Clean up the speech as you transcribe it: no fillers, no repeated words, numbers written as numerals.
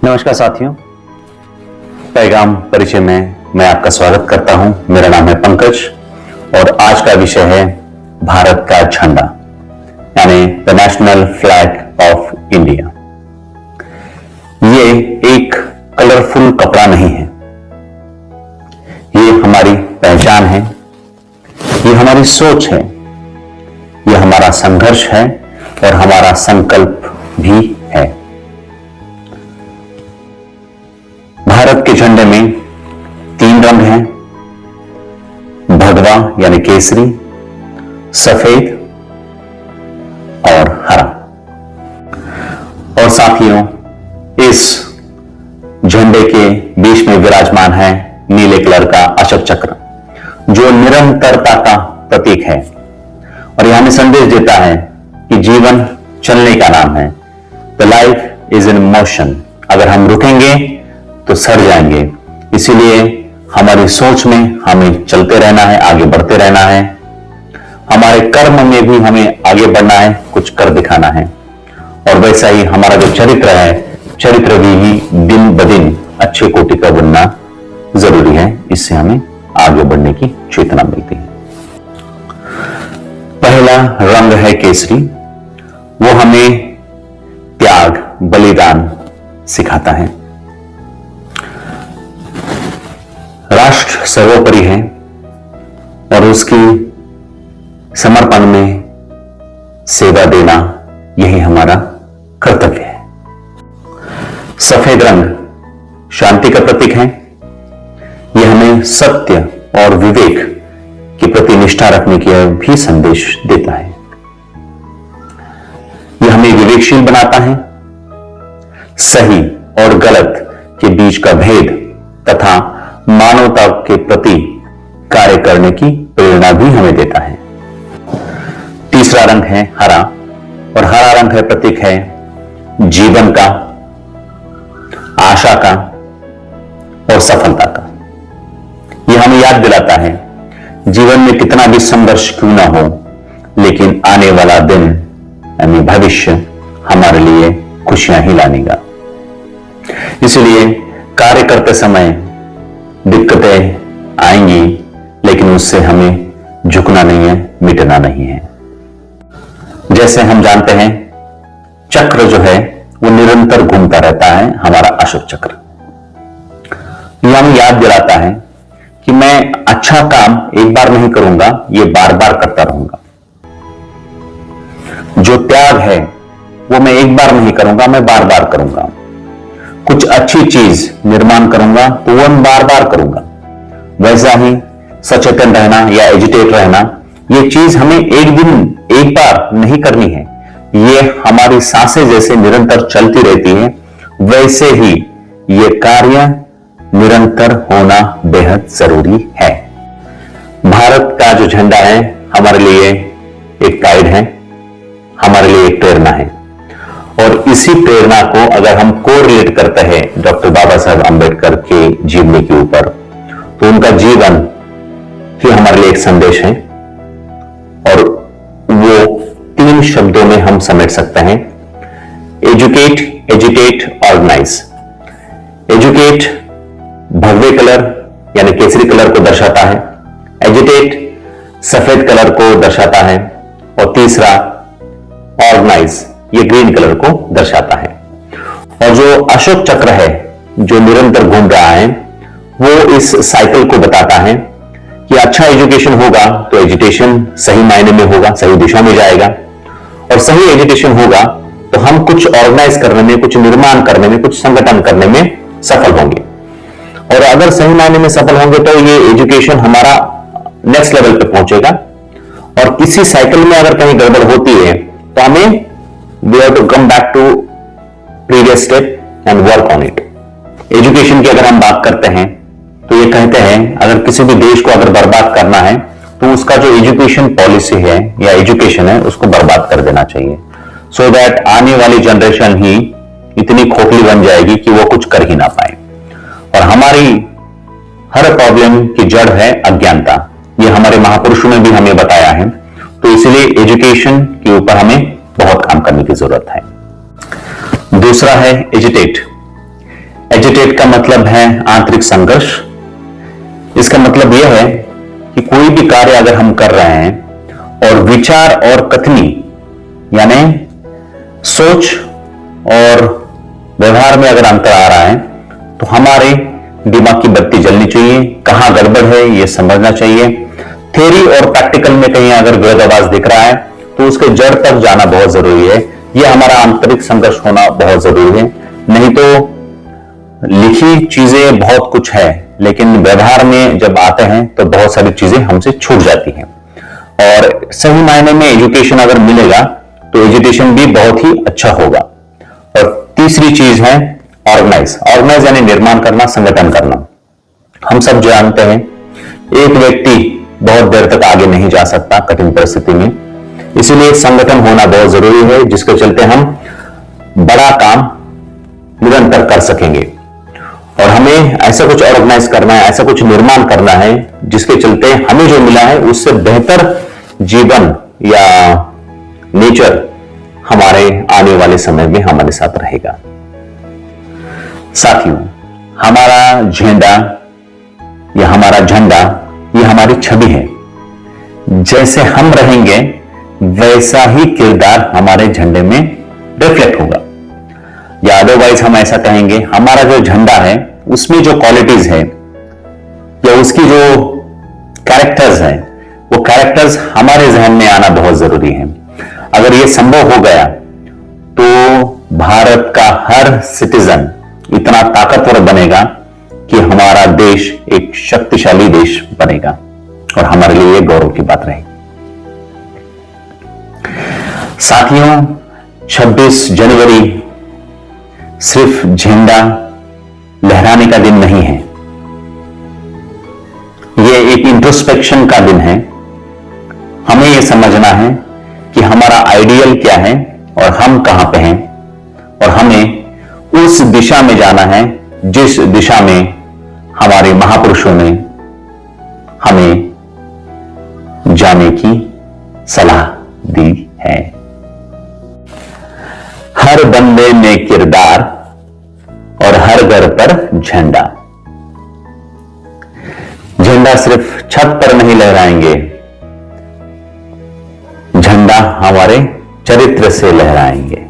नमस्कार साथियों, पैगाम परिचय में मैं आपका स्वागत करता हूं। मेरा नाम है पंकज और आज का विषय है भारत का झंडा, यानी the national flag of India. ये एक कलरफुल कपड़ा नहीं है, ये हमारी पहचान है, ये हमारी सोच है, ये हमारा संघर्ष है और हमारा संकल्प भी है। भारत के झंडे में 3 रंग हैं, भगवा यानी केसरी, सफेद और हरा। और साथियों, इस झंडे के बीच में विराजमान है नीले कलर का अशोक चक्र, जो निरंतरता का प्रतीक है और यह हमें संदेश देता है कि जीवन चलने का नाम है। The life is in motion. अगर हम रुकेंगे तो सड़ जाएंगे, इसीलिए हमारी सोच में हमें चलते रहना है, आगे बढ़ते रहना है। हमारे कर्म में भी हमें आगे बढ़ना है, कुछ कर दिखाना है। और वैसा ही हमारा जो चरित्र है, चरित्र भी दिन ब दिन अच्छे कोटि का बनना जरूरी है। इससे हमें आगे बढ़ने की चेतना मिलती है। पहला रंग है केसरी। वो हमें त्याग, बलिदान सिखाता है। राष्ट्र सर्वोपरि है और उसकी समर्पण में सेवा देना यही हमारा कर्तव्य है। सफेद रंग शांति का प्रतीक है। यह हमें सत्य और विवेक के प्रति निष्ठा रखने की भी संदेश देता है। यह हमें विवेकशील बनाता है। सही और गलत के बीच का भेद तथा मानवता के प्रति कार्य करने की प्रेरणा भी हमें देता है। तीसरा रंग है हरा और हरा रंग है प्रतीक है जीवन का, आशा का और सफलता का। यह हमें याद दिलाता है जीवन में कितना भी संघर्ष क्यों ना हो, लेकिन आने वाला दिन यानी भविष्य हमारे लिए खुशियां ही लानेगा। इसलिए कार्य करते समय दिक्कतें आएंगी, लेकिन उससे हमें झुकना नहीं है, मिटना नहीं है। जैसे हम जानते हैं, चक्र जो है वो निरंतर घूमता रहता है, हमारा अशोक चक्र। यह हमें याद दिलाता है कि मैं अच्छा काम एक बार नहीं करूंगा, ये बार बार करता रहूंगा। जो त्याग है वो मैं एक बार नहीं करूंगा, मैं बार बार करूंगा। कुछ अच्छी चीज निर्माण करूंगा तो वो मैं बार बार करूंगा। वैसा ही सचेतन रहना या एजिटेट रहना, ये चीज हमें एक दिन एक बार नहीं करनी है। ये हमारी सांसें जैसे निरंतर चलती रहती है, वैसे ही ये कार्य निरंतर होना बेहद जरूरी है। भारत का जो झंडा है हमारे लिए एक गाइड है, हमारे लिए एक प्रेरणा है। और इसी प्रेरणा को अगर हम कोरिलेट करते हैं डॉक्टर बाबा साहब अंबेडकर के जीवनी के ऊपर, तो उनका जीवन ही हमारे लिए एक संदेश है। और वो 3 शब्दों में हम समेट सकते हैं: एजुकेट, एजिटेट, ऑर्गेनाइज। एजुकेट भगवे कलर यानी केसरी कलर को दर्शाता है, एजिटेट सफेद कलर को दर्शाता है और तीसरा ऑर्गेनाइज ये ग्रीन कलर को दर्शाता है। और जो अशोक चक्र है जो निरंतर घूम रहा है, वो इस साइकिल को बताता है कि अच्छा एजुकेशन होगा तो एजुकेशन सही मायने में होगा, सही दिशा में जाएगा। और सही एजुकेशन होगा तो हम कुछ ऑर्गेनाइज करने में, कुछ निर्माण करने में, कुछ संगठन करने में सफल होंगे। और अगर सही मायने में सफल होंगे तो ये एजुकेशन हमारा नेक्स्ट लेवल पे पहुंचेगा। और किसी साइकिल में अगर कहीं गड़बड़ होती है तो हमें we have to come back to previous step and work on it। Education की अगर हम बात करते हैं तो ये कहते हैं अगर किसी भी देश को अगर बर्बाद करना है तो उसका जो एजुकेशन पॉलिसी है या एजुकेशन है उसको बर्बाद कर देना चाहिए, सो दैट आने वाली जनरेशन ही इतनी खोखली बन जाएगी कि वो कुछ कर ही ना पाए। और हमारी हर प्रॉब्लम की जड़ है अज्ञानता। ये हमारे महापुरुषों ने भी हमें बताया है। तो इसलिए एजुकेशन के ऊपर हमें बहुत काम करने की जरूरत है। दूसरा है एजिटेट। एजिटेट का मतलब है आंतरिक संघर्ष। इसका मतलब यह है कि कोई भी कार्य अगर हम कर रहे हैं और विचार और कथनी यानी सोच और व्यवहार में अगर अंतर आ रहा है तो हमारे दिमाग की बत्ती जलनी चाहिए, कहां गड़बड़ है यह समझना चाहिए। थ्योरी और प्रैक्टिकल में कहीं अगर विरोधाभास दिख रहा है तो उसके जड़ तक जाना बहुत जरूरी है। यह हमारा आंतरिक संघर्ष होना बहुत जरूरी है। नहीं तो लिखी चीजें बहुत कुछ है लेकिन व्यवहार में जब आते हैं तो बहुत सारी चीजें हमसे छूट जाती हैं। और सही मायने में एजुकेशन अगर मिलेगा तो एजुकेशन भी बहुत ही अच्छा होगा। और तीसरी चीज है ऑर्गेनाइज। ऑर्गेनाइज यानी निर्माण करना, संगठन करना। हम सब जानते हैं एक व्यक्ति बहुत देर तक आगे नहीं जा सकता कठिन परिस्थिति में, इसीलिए संगठन होना बहुत जरूरी है जिसके चलते हम बड़ा काम निरंतर कर सकेंगे। और हमें ऐसा कुछ ऑर्गेनाइज करना है, ऐसा कुछ निर्माण करना है जिसके चलते हमें जो मिला है उससे बेहतर जीवन या नेचर हमारे आने वाले समय में हमारे साथ रहेगा। साथियों, हमारा झंडा या हमारा झंडा ये हमारी छवि है। जैसे हम रहेंगे वैसा ही किरदार हमारे झंडे में रिफ्लेक्ट होगा। या अदरवाइज हम ऐसा कहेंगे हमारा जो झंडा है उसमें जो क्वालिटीज है या उसकी जो कैरेक्टर्स है वो कैरेक्टर्स हमारे जहन में आना बहुत जरूरी है। अगर ये संभव हो गया तो भारत का हर सिटीजन इतना ताकतवर बनेगा कि हमारा देश एक शक्तिशाली देश बनेगा और हमारे लिए ये गौरव की बात रहेगी। साथियों, 26 जनवरी सिर्फ झंडा लहराने का दिन नहीं है, यह एक इंट्रोस्पेक्शन का दिन है। हमें यह समझना है कि हमारा आइडियल क्या है और हम कहां पे हैं, और हमें उस दिशा में जाना है जिस दिशा में हमारे महापुरुषों ने हमें जाने की सलाह दी है। हर बंदे में किरदार और हर घर पर झंडा। झंडा सिर्फ छत पर नहीं लहराएंगे, झंडा हमारे चरित्र से लहराएंगे।